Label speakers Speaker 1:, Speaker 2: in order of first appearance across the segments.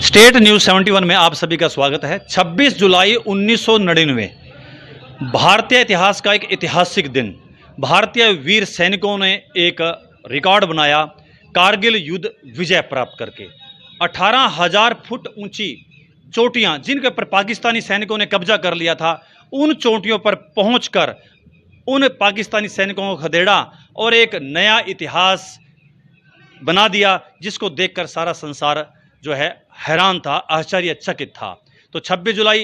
Speaker 1: State news 71 में आप सभी का स्वागत है। 26 जुलाई 1999 भारतीय इतिहास का एक ऐतिहासिक दिन। भारतीय वीर सैनिकों ने एक रिकॉर्ड बनाया, कारगिल युद्ध विजय प्राप्त करके 18,000 फुट ऊंची चोटियां जिनके पर पाकिस्तानी सैनिकों ने कब्जा कर लिया था, उन चोटियों पर पहुंचकर उन पाकिस्तानी सैनिकों को खदेड़ा और एक नया इतिहास बना दिया, जिसको देखकर सारा संसार जो है हैरान था, आश्चर्यचकित था। तो 26 जुलाई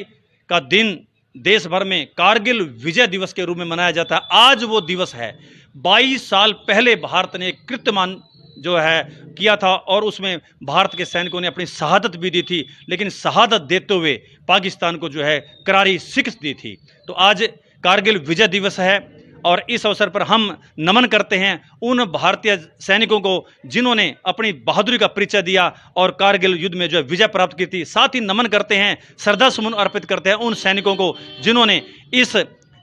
Speaker 1: का दिन देश भर में कारगिल विजय दिवस के रूप में मनाया जाता है। आज वो दिवस है। 22 साल पहले भारत ने एक कृत्यमान जो है किया था और उसमें भारत के सैनिकों ने अपनी शहादत भी दी थी, लेकिन शहादत देते हुए पाकिस्तान को जो है करारी शिकस्त दी थी। तो आज कारगिल विजय दिवस है और इस अवसर पर हम नमन करते हैं उन भारतीय सैनिकों को जिन्होंने अपनी बहादुरी का परिचय दिया और कारगिल युद्ध में जो है विजय प्राप्त की थी। साथ ही नमन करते हैं, श्रद्धा सुमन अर्पित करते हैं उन सैनिकों को जिन्होंने इस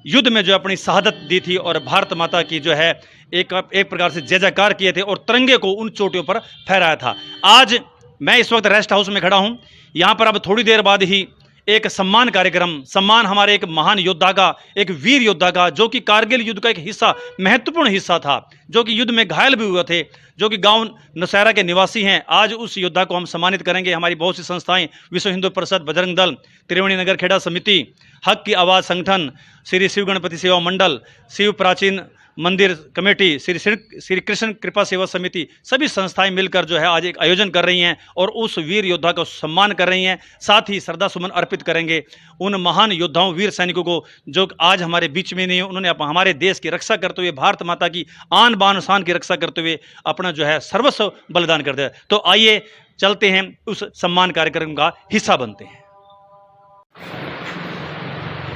Speaker 1: युद्ध में जो अपनी शहादत दी थी और भारत माता की जो है एक प्रकार से जय जयकार किए थे और तिरंगे को उन चोटियों पर फहराया था। आज मैं इस वक्त रेस्ट हाउस में खड़ा हूँ। यहाँ पर अब थोड़ी देर बाद ही एक सम्मान कार्यक्रम, सम्मान हमारे एक महान योद्धा का, एक वीर योद्धा का, जो कि कारगिल युद्ध का एक हिस्सा, महत्वपूर्ण हिस्सा था, जो कि युद्ध में घायल भी हुए थे, जो कि गांव नौशहरा के निवासी हैं। आज उस योद्धा को हम सम्मानित करेंगे। हमारी बहुत सी संस्थाएं, विश्व हिंदू परिषद, बजरंग दल, त्रिवेणी नगर खेड़ा समिति, हक की आवाज़ संगठन, श्री शिव गणपति सेवा मंडल, शिव प्राचीन मंदिर कमेटी, श्री कृष्ण कृपा सेवा समिति, सभी संस्थाएं मिलकर जो है आज एक आयोजन कर रही हैं और उस वीर योद्धा का सम्मान कर रही हैं। साथ ही श्रद्धा सुमन अर्पित करेंगे उन महान योद्धाओं, वीर सैनिकों को जो आज हमारे बीच में नहीं है। उन्होंने हमारे देश की रक्षा करते हुए, भारत माता की आन बान शान की रक्षा करते हुए अपना जो है सर्वस्व बलिदान कर दिया। तो आइए चलते हैं, उस सम्मान कार्यक्रम का हिस्सा बनते हैं।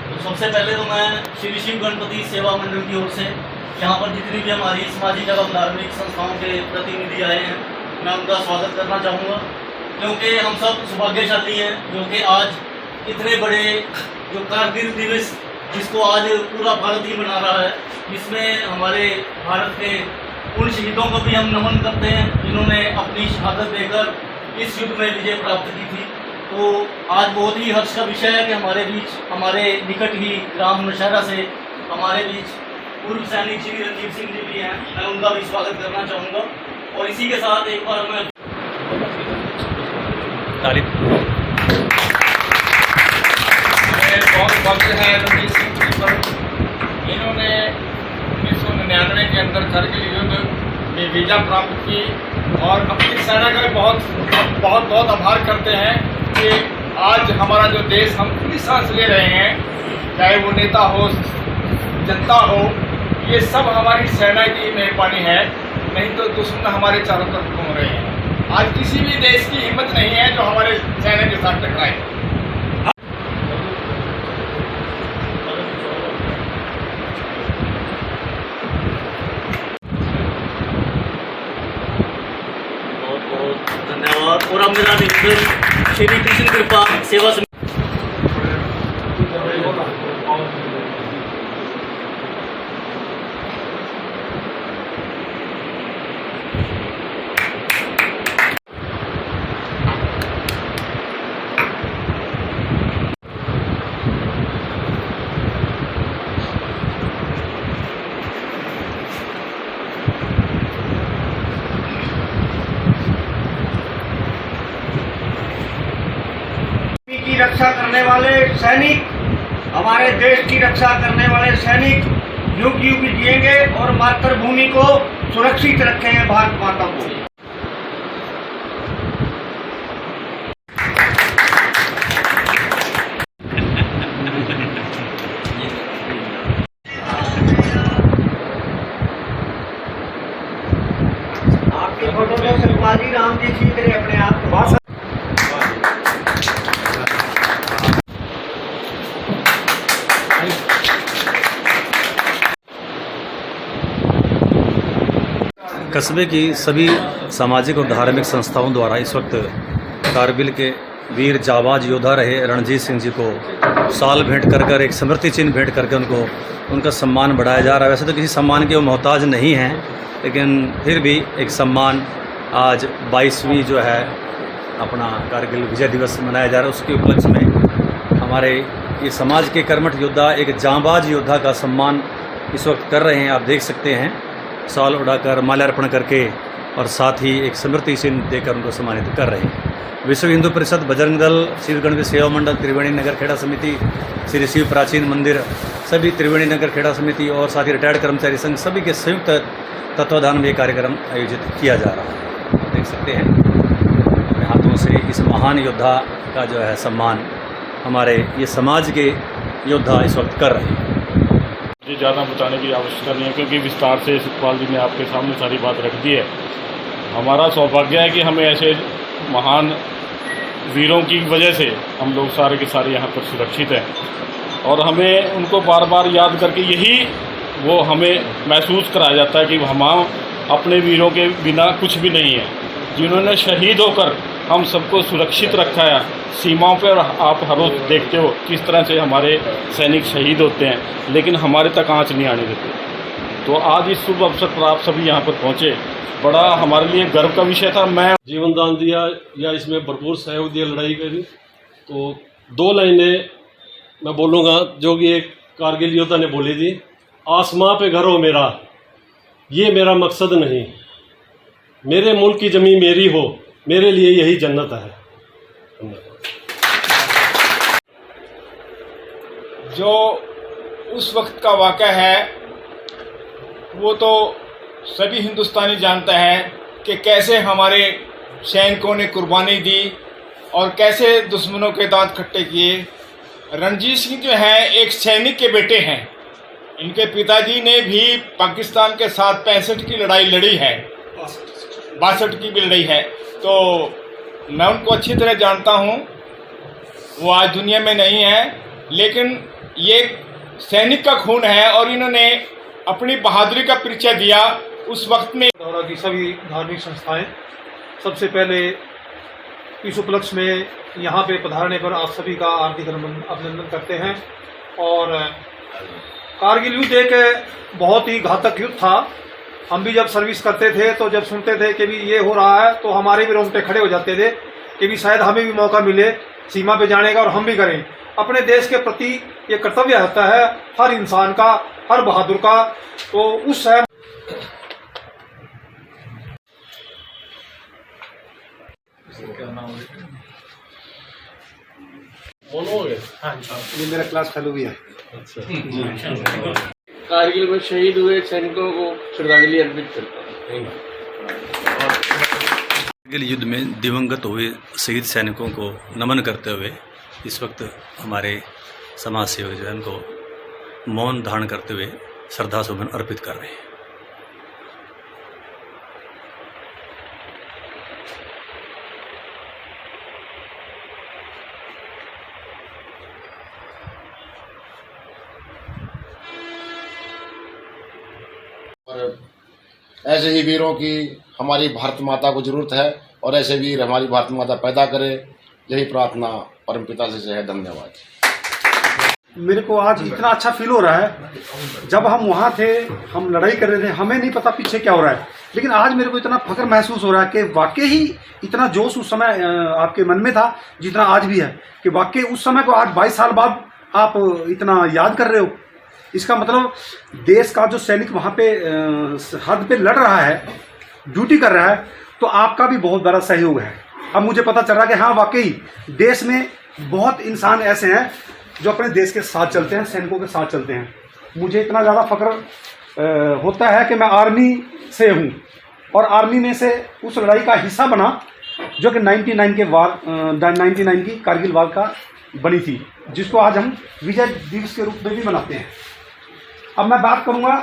Speaker 2: तो सबसे पहले तो मैं श्री शिव गणपति सेवा मंडल की ओर से यहाँ पर जितनी भी हमारी सामाजिक एवं धार्मिक संस्थाओं के प्रतिनिधि आए हैं, मैं उनका स्वागत करना चाहूँगा, क्योंकि हम सब सौभाग्यशाली हैं जो कि आज इतने बड़े जो कारगिल दिवस, जिसको आज पूरा भारत ही मना रहा है, जिसमें हमारे भारत के उन शहीदों को भी हम नमन करते हैं जिन्होंने अपनी शहादत देकर इस युद्ध में विजय प्राप्त की थी। तो आज बहुत ही हर्ष का विषय है कि हमारे बीच, हमारे निकट ही ग्राम नौशहरा से हमारे बीच पूर्व सैनिक श्री रणजीत सिंह जी भी हैं। मैं उनका भी स्वागत करना चाहूँगा और इसी के साथ एक बार मैं
Speaker 3: बहुत फख्र है रणजीत सिंह जी पर। इन्होंने 1999 के अंदर कारगिल युद्ध में विजय प्राप्त की और अपनी सेना का बहुत आभार करते हैं कि आज हमारा जो देश हम खुली सांस ले रहे हैं, चाहे वो नेता हो, जनता हो, ये सब हमारी सेना की मेहरबानी है, नहीं तो दुश्मन हमारे चारों तरफ घूम रहे हैं। आज किसी भी देश की हिम्मत नहीं है जो हमारे सेना के साथ टकराए।
Speaker 2: बहुत बहुत धन्यवाद। और अब मेरा निवेदन श्री कृष्ण कृपा सेवा समिति
Speaker 4: की रक्षा करने वाले सैनिक, हमारे देश की रक्षा करने वाले सैनिक युग युग जिएंगे और मातृभूमि को सुरक्षित रखेंगे, भारत माता को। आपकी फोटो में शिवाजी राम जी खींच रहे अपने आप को।
Speaker 1: कस्बे की सभी सामाजिक और धार्मिक संस्थाओं द्वारा इस वक्त कारगिल के वीर जाबाज योद्धा रहे रणजीत सिंह जी को साल भेंट कर एक स्मृति चिन्ह भेंट करके उनका सम्मान बढ़ाया जा रहा है। वैसे तो किसी सम्मान के वो मोहताज नहीं हैं, लेकिन फिर भी एक सम्मान आज 22वीं जो है अपना कारगिल विजय दिवस मनाया जा रहा है, उसके उपलक्ष्य में हमारे ये समाज के कर्मठ योद्धा, एक जांबाज योद्धा का सम्मान इस वक्त कर रहे हैं। आप देख सकते हैं, शॉल उड़ाकर माल्यार्पण करके और साथ ही एक स्मृति चिन्ह देकर उनको सम्मानित कर रहे हैं। विश्व हिंदू परिषद, बजरंग दल, शिव गणपति सेवा मंडल, त्रिवेणी नगर खेड़ा समिति, श्री शिव प्राचीन मंदिर, सभी त्रिवेणी नगर खेड़ा समिति और साथ ही रिटायर्ड कर्मचारी संघ, सभी के संयुक्त तत्वाधान में ये कार्यक्रम आयोजित किया जा रहा है। देख सकते हैं अपने हाथों से इस महान योद्धा का जो है सम्मान हमारे ये समाज के योद्धा इस वक्त कर रहे हैं।
Speaker 5: ये ज़्यादा बताने की आवश्यकता नहीं है, क्योंकि विस्तार से सुखपाल जी ने आपके सामने सारी बात रख दी है। हमारा सौभाग्य है कि हमें ऐसे महान वीरों की वजह से हम लोग सारे के सारे यहाँ पर सुरक्षित हैं, और हमें उनको बार बार याद करके यही वो हमें महसूस कराया जाता है कि हम अपने वीरों के बिना कुछ भी नहीं है, जिन्होंने शहीद होकर हम सबको सुरक्षित रखा है सीमाओं पर। आप हर रोज़ देखते हो किस तरह से हमारे सैनिक शहीद होते हैं, लेकिन हमारे तक आँच नहीं आने देते। तो आज इस शुभ अवसर पर आप सभी यहाँ पर पहुँचे, बड़ा हमारे लिए गर्व का विषय था। मैं
Speaker 6: जीवन दान दिया या इसमें भरपूर सहयोग दिया, लड़ाई करी। तो दो लाइनें मैं बोलूँगा जो कि एक कारगिल योद्धा ने बोली थी, आसमां पे घर हो मेरा, ये मेरा मकसद नहीं, मेरे मुल्क की ज़मीन मेरी हो, मेरे लिए यही जन्नत है।
Speaker 3: जो उस वक्त का वाक़या है वो तो सभी हिंदुस्तानी जानता है कि कैसे हमारे सैनिकों ने कुर्बानी दी और कैसे दुश्मनों के दांत खट्टे किए। रणजीत सिंह जो हैं एक सैनिक के बेटे हैं। इनके पिताजी ने भी पाकिस्तान के साथ 65 की लड़ाई लड़ी है, 62 की भी लड़ी है। तो मैं उनको अच्छी तरह जानता हूँ। वो आज दुनिया में नहीं है, लेकिन ये सैनिक का खून है और इन्होंने अपनी बहादुरी का परिचय दिया उस वक्त में।
Speaker 7: दौरा की सभी धार्मिक संस्थाएं सबसे पहले इस उपलक्ष्य में यहाँ पे पधारने पर आप सभी का हार्दिक अभिनंदन करते हैं। और कारगिल युद्ध एक बहुत ही घातक युद्ध था। हम भी जब सर्विस करते थे तो जब सुनते थे कि भी ये हो रहा है तो हमारे भी रोंगटे खड़े हो जाते थे कि भी शायद हमें भी मौका मिले सीमा पे जाने का और हम भी करें। अपने देश के प्रति ये कर्तव्य रहता है हर इंसान का, हर बहादुर का। तो उस समय ये मेरा क्लास फेलो भी है।
Speaker 3: कारगिल में शहीद हुए सैनिकों को श्रद्धांजलि अर्पित करता हूँ।
Speaker 1: कारगिल युद्ध में दिवंगत हुए शहीद सैनिकों को नमन करते हुए इस वक्त हमारे समाज सेवक जो है उनको मौन धारण करते हुए श्रद्धा सुमन अर्पित कर रहे हैं।
Speaker 8: और ऐसे ही वीरों की हमारी भारत माता को जरूरत है और ऐसे वीर हमारी भारत माता पैदा करे, यही प्रार्थना परमपिता से है। धन्यवाद।
Speaker 7: मेरे को आज इतना अच्छा फील हो रहा है। जब हम वहाँ थे, हम लड़ाई कर रहे थे, हमें नहीं पता पीछे क्या हो रहा है, लेकिन आज मेरे को इतना फख्र महसूस हो रहा है कि वाकई ही इतना जोश उस समय आपके मन में था जितना आज भी है, कि वाकई उस समय को आज 22 साल बाद आप इतना याद कर रहे हो। इसका मतलब देश का जो सैनिक वहाँ पे हद पे लड़ रहा है, ड्यूटी कर रहा है, तो आपका भी बहुत बड़ा सहयोग है। अब मुझे पता चल रहा है कि हाँ वाकई देश में बहुत इंसान ऐसे हैं जो अपने देश के साथ चलते हैं, सैनिकों के साथ चलते हैं। मुझे इतना ज़्यादा फख्र होता है कि मैं आर्मी से हूँ और आर्मी में से उस लड़ाई का हिस्सा बना जो कि 99 की कारगिल वार का बनी थी, जिसको आज हम विजय दिवस के रूप में भी मनाते हैं। अब मैं बात करूँगा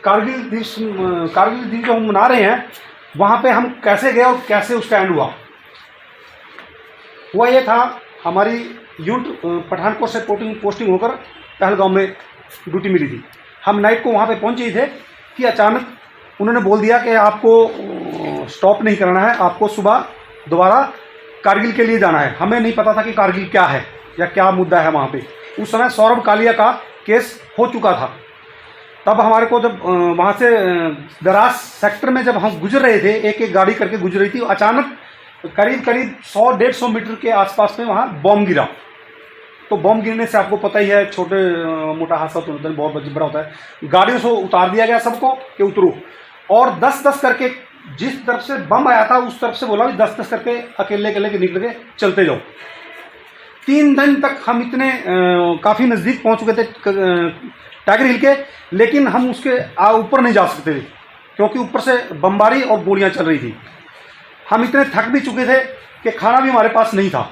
Speaker 7: कारगिल दिवस जो हम मना रहे हैं, वहाँ पे हम कैसे गए और कैसे उसका एंड हुआ। हुआ ये था, हमारी यूनिट पठानकोट से पोस्टिंग होकर पहलगांव में ड्यूटी मिली थी। हम नाइट को वहाँ पे पहुँचे थे कि अचानक उन्होंने बोल दिया कि आपको स्टॉप नहीं करना है, आपको सुबह दोबारा कारगिल के लिए जाना है। हमें नहीं पता था कि कारगिल क्या है या क्या मुद्दा है वहाँ पे। उस समय सौरभ कालिया का केस हो चुका था। तब हमारे को जब वहाँ से दराज सेक्टर में जब हम गुजर रहे थे, एक एक गाड़ी करके गुजर रही थी, अचानक करीब करीब 100-150 मीटर के आसपास में वहाँ बॉम्ब गिरा। तो बॉम्ब गिरने से आपको पता ही है, छोटे मोटा हादसा तो बहुत बड़ा होता है। गाड़ियों से उतार दिया गया सबको कि उतरो, और 10-10 करके जिस तरफ से बम आया था उस तरफ से बोला भी 10-10 करके अकेले अकेले निकल के चलते जाओ। 3 दिन तक हम इतने काफ़ी नज़दीक पहुंच चुके थे टाइगर हिल के, लेकिन हम उसके ऊपर नहीं जा सकते थे क्योंकि ऊपर से बमबारी और गोलियां चल रही थी। हम इतने थक भी चुके थे कि खाना भी हमारे पास नहीं था।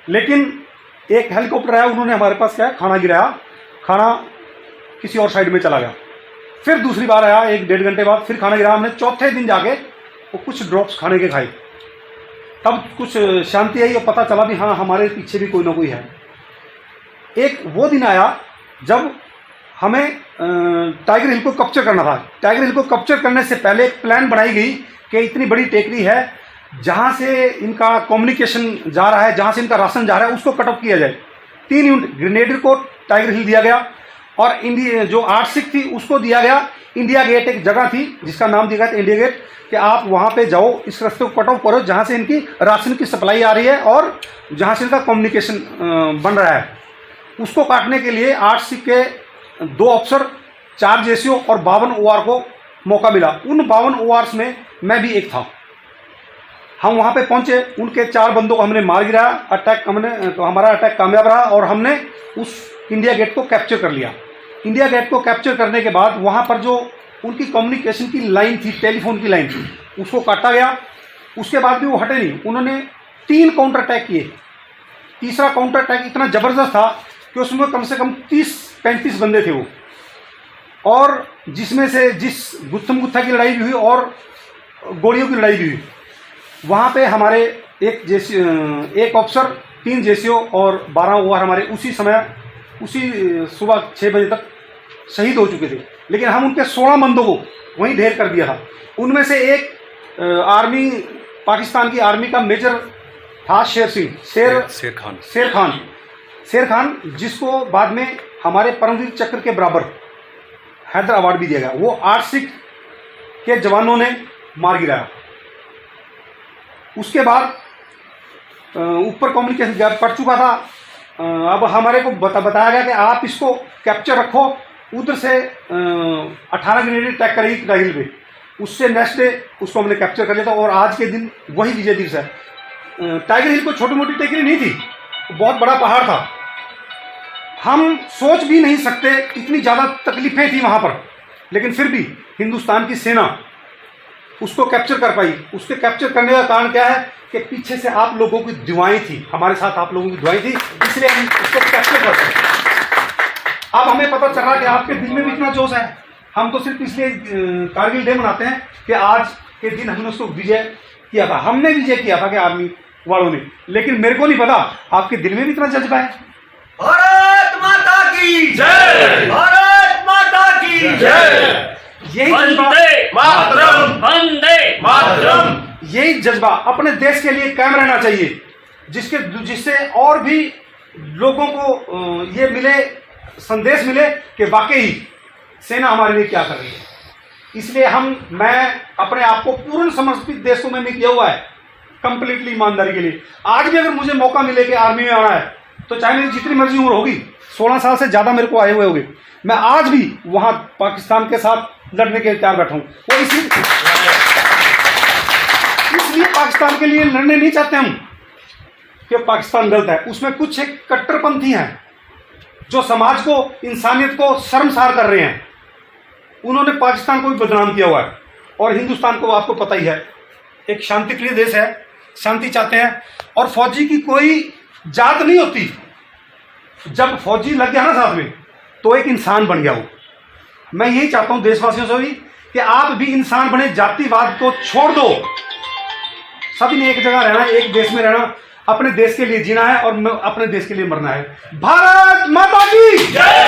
Speaker 7: लेकिन एक हेलीकॉप्टर आया, उन्होंने हमारे पास क्या है खाना गिराया, खाना किसी और साइड में चला गया। फिर दूसरी बार आया 1-1.5 घंटे बाद, फिर खाना गिराया। हमने चौथे दिन जाके वो कुछ ड्रॉप्स खाने के खाए, तब कुछ शांति आई और पता चला भी हाँ हमारे पीछे भी कोई ना कोई है। एक वो दिन आया जब हमें टाइगर हिल को कैप्चर करना था। टाइगर हिल को कैप्चर करने से पहले एक प्लान बनाई गई कि इतनी बड़ी टेकरी है जहाँ से इनका कम्युनिकेशन जा रहा है, जहाँ से इनका राशन जा रहा है, उसको कट ऑफ किया जाए। 3 यूनिट ग्रेनेडियर को टाइगर हिल दिया गया और इंडिया जो 8 सिख थी उसको दिया गया इंडिया गेट। एक जगह थी जिसका नाम दिया गया था इंडिया गेट, कि आप वहाँ पे जाओ, इस रास्ते को कट ऑफ करो जहाँ से इनकी राशन की सप्लाई आ रही है और जहाँ से इनका कम्युनिकेशन बन रहा है। उसको काटने के लिए 8 सिख के 2 अफसर, 4 जेसीओ और 52 OR को मौका मिला। उन 52 ORs में मैं भी एक था। हम वहाँ पे पहुँचे, उनके 4 बंदों को हमने मार गिराया। हमारा अटैक कामयाब रहा और हमने उस इंडिया गेट को कैप्चर कर लिया। इंडिया गेट को कैप्चर करने के बाद वहाँ पर जो उनकी कम्युनिकेशन की लाइन थी, टेलीफोन की लाइन थी, उसको काटा गया। उसके बाद भी वो हटे नहीं, उन्होंने 3 काउंटर अटैक किए। तीसरा काउंटर अटैक इतना ज़बरदस्त था कि उसमें कम से कम 30-35 बंदे थे वो, और जिसमें से जिस गुत्थम गुत्था की लड़ाई भी हुई और गोलियों की लड़ाई भी हुई। वहाँ पे हमारे एक अफसर, 3 जेसीओ और 12 OR हमारे उसी सुबह 6 बजे तक शहीद हो चुके थे। लेकिन हम उनके 16 बंदों को वहीं ढेर कर दिया था। उनमें से एक पाकिस्तान की आर्मी का मेजर था, शेर खान, जिसको बाद में हमारे परमवीर चक्र के बराबर हैदर अवार्ड भी दिया गया। वो 8 सिख के जवानों ने मार गिराया। उसके बाद ऊपर कम्युनिकेशन गैप पड़ चुका था। अब हमारे को बताया गया कि आप इसको कैप्चर रखो। उधर से 18 ग्रेनेड अटैक करेगी टाइगर हिल पे। उससे नेक्स्ट डे उसको हमने कैप्चर कर लिया था और आज के दिन वही विजय दिवस है। टाइगर हिल को छोटी मोटी टेकरी नहीं थी, बहुत बड़ा पहाड़ था। हम सोच भी नहीं सकते, इतनी ज़्यादा तकलीफें थी वहाँ पर, लेकिन फिर भी हिंदुस्तान की सेना उसको कैप्चर कर पाई। उसके कैप्चर करने का कारण क्या है कि पीछे से आप लोगों की दुआएं थी, हमारे साथ आप लोगों की दुआएं थी, इसलिए हम उसको कैप्चर कर पाए। अब हमें पता चल रहा कि आपके दिल में भी इतना जोश है। हम तो सिर्फ इसलिए कारगिल डे मनाते हैं कि आज के दिन हमने उसको विजय किया था। हमने विजय किया था कि आर्मी वालों ने, लेकिन मेरे को नहीं पता आपके दिल में भी इतना जज्बा है।
Speaker 4: भारत माता की जय, भारत माता की जय।
Speaker 7: यही जज्बा अपने देश के लिए कायम रहना चाहिए, जिससे और भी लोगों को ये मिले, संदेश मिले कि वाकई सेना हमारे लिए क्या कर रही है। इसलिए मैं अपने आप को पूर्ण समर्पित देशों में किया हुआ है, कंप्लीटली ईमानदारी के लिए। आज भी अगर मुझे मौका मिले कि आर्मी में आना है, तो चाहे मेरी जितनी मर्जी उम्र होगी, 16 साल से ज़्यादा मेरे को आए हुए होंगे, मैं आज भी वहाँ पाकिस्तान के साथ लड़ने के लिए तैयार बैठा हूँ। वो इसलिए पाकिस्तान के लिए लड़ने नहीं चाहते हम कि पाकिस्तान गलत है। उसमें कुछ एक कट्टरपंथी हैं जो समाज को, इंसानियत को शर्मसार कर रहे हैं। उन्होंने पाकिस्तान को भी बदनाम किया हुआ है और हिंदुस्तान को आपको पता ही है, एक शांतिप्रिय देश है, शांति चाहते हैं। और फौजी की कोई जात नहीं होती। जब फौजी लग गया ना साथ में, तो एक इंसान बन गया वो। मैं यही चाहता हूं देशवासियों से भी कि आप भी इंसान बने, जातिवाद को छोड़ दो। सभी ने एक जगह रहना, एक देश में रहना, अपने देश के लिए जीना है और अपने देश के लिए मरना है। भारत माता की जय।